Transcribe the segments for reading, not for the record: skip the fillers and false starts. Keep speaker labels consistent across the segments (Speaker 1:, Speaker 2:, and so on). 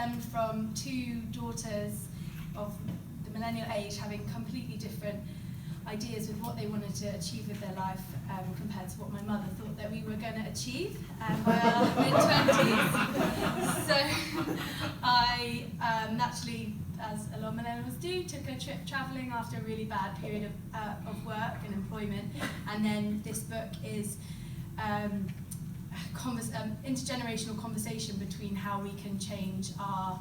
Speaker 1: stemmed from two daughters of the millennial age having completely different ideas with what they wanted to achieve with their life compared to what my mother thought that we were going to achieve by our mid-20s. So I naturally, as a lot of millennials do, took a trip travelling after a really bad period of work and employment, and then this book is intergenerational conversation between how we can change our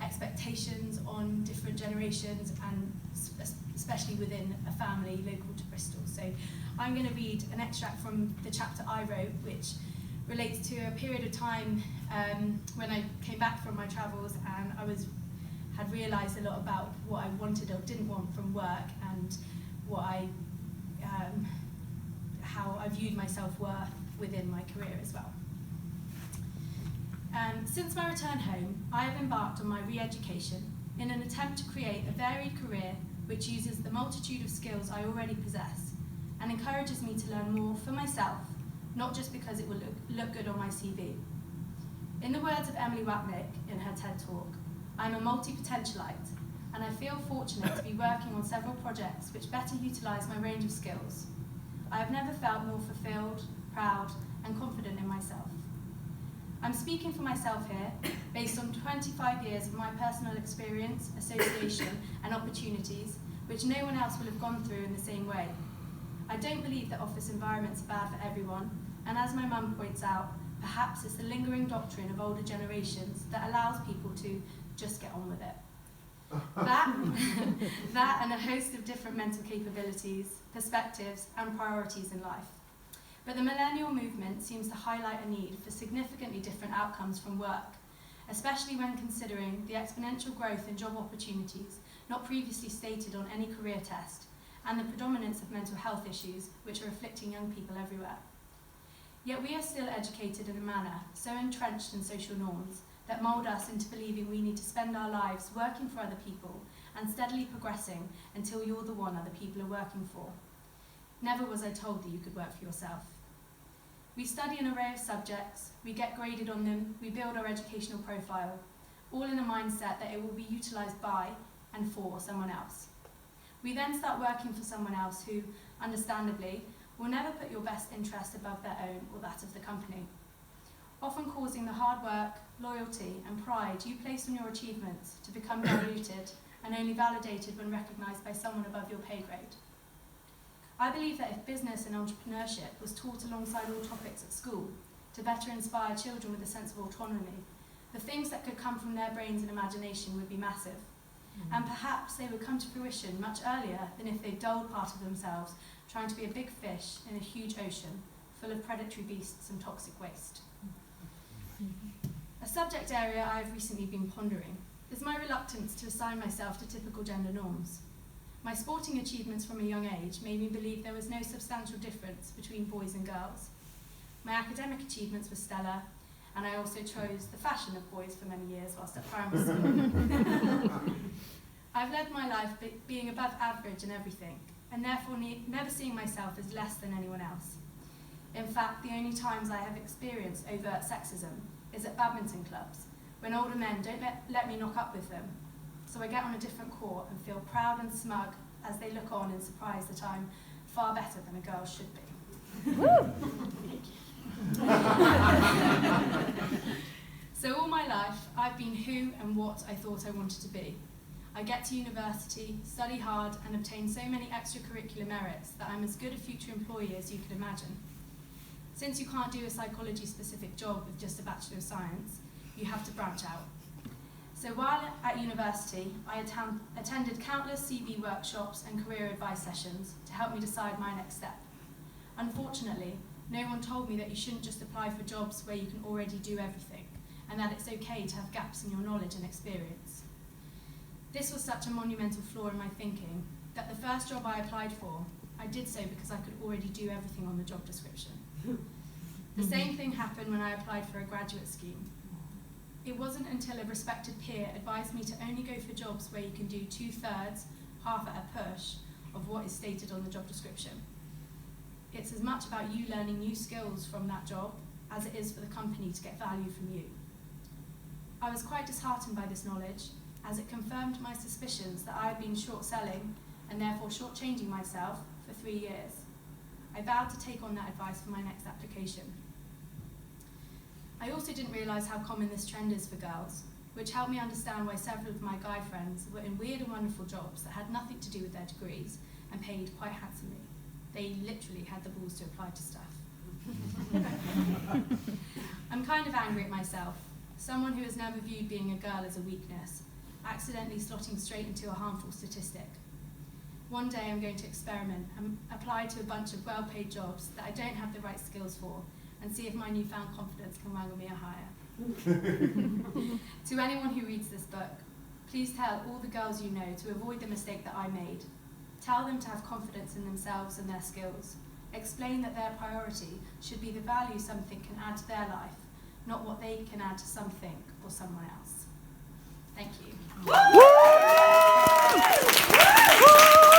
Speaker 1: expectations on different generations, and especially within a family local to Bristol. So I'm going to read an extract from the chapter I wrote, which relates to a period of time when I came back from my travels, and I had realised a lot about what I wanted or didn't want from work, and what how I viewed my self-worth within my career as well. Since my return home, I have embarked on my re-education in an attempt to create a varied career which uses the multitude of skills I already possess and encourages me to learn more for myself, not just because it will look good on my CV. In the words of Emily Wapnick in her TED Talk, I'm a multi-potentialite, and I feel fortunate to be working on several projects which better utilise my range of skills. I have never felt more fulfilled, proud, and confident in myself. I'm speaking for myself here, based on 25 years of my personal experience, association, and opportunities, which no one else will have gone through in the same way. I don't believe that office environments are bad for everyone, and as my mum points out, perhaps it's the lingering doctrine of older generations that allows people to just get on with it. That and a host of different mental capabilities, perspectives, and priorities in life. But the millennial movement seems to highlight a need for significantly different outcomes from work, especially when considering the exponential growth in job opportunities not previously stated on any career test, and the predominance of mental health issues which are afflicting young people everywhere. Yet we are still educated in a manner so entrenched in social norms that mould us into believing we need to spend our lives working for other people and steadily progressing until you're the one other people are working for. Never was I told that you could work for yourself. We study an array of subjects, we get graded on them, we build our educational profile, all in a mindset that it will be utilised by and for someone else. We then start working for someone else who, understandably, will never put your best interest above their own or that of the company, often causing the hard work, loyalty and pride you place on your achievements to become diluted and only validated when recognised by someone above your pay grade. I believe that if business and entrepreneurship was taught alongside all topics at school to better inspire children with a sense of autonomy, the things that could come from their brains and imagination would be massive. And perhaps they would come to fruition much earlier than if they dulled part of themselves trying to be a big fish in a huge ocean full of predatory beasts and toxic waste. A subject area I have recently been pondering is my reluctance to assign myself to typical gender norms. My sporting achievements from a young age made me believe there was no substantial difference between boys and girls. My academic achievements were stellar, and I also chose the fashion of boys for many years whilst at primary school. I've led my life being above average in everything, and therefore never seeing myself as less than anyone else. In fact, the only times I have experienced overt sexism is at badminton clubs, when older men don't let me knock up with them. So I get on a different court and feel proud and smug as they look on in surprise that I'm far better than a girl should be. So all my life, I've been who and what I thought I wanted to be. I get to university, study hard, and obtain so many extracurricular merits that I'm as good a future employee as you could imagine. Since you can't do a psychology-specific job with just a Bachelor of Science, you have to branch out. So while at university, I attended countless CV workshops and career advice sessions to help me decide my next step. Unfortunately, no one told me that you shouldn't just apply for jobs where you can already do everything, and that it's okay to have gaps in your knowledge and experience. This was such a monumental flaw in my thinking that the first job I applied for, I did so because I could already do everything on the job description. The same thing happened when I applied for a graduate scheme. It wasn't until a respected peer advised me to only go for jobs where you can do 2/3, half at a push, of what is stated on the job description. It's as much about you learning new skills from that job as it is for the company to get value from you. I was quite disheartened by this knowledge, as it confirmed my suspicions that I had been short-selling and therefore short-changing myself for 3 years. I vowed to take on that advice for my next application. I also didn't realise how common this trend is for girls, which helped me understand why several of my guy friends were in weird and wonderful jobs that had nothing to do with their degrees and paid quite handsomely. They literally had the balls to apply to stuff. I'm kind of angry at myself, someone who has never viewed being a girl as a weakness, accidentally slotting straight into a harmful statistic. One day I'm going to experiment and apply to a bunch of well-paid jobs that I don't have the right skills for and see if my newfound confidence can wrangle me a hire. To anyone who reads this book, please tell all the girls you know to avoid the mistake that I made. Tell them to have confidence in themselves and their skills. Explain that their priority should be the value something can add to their life, not what they can add to something or someone else. Thank you.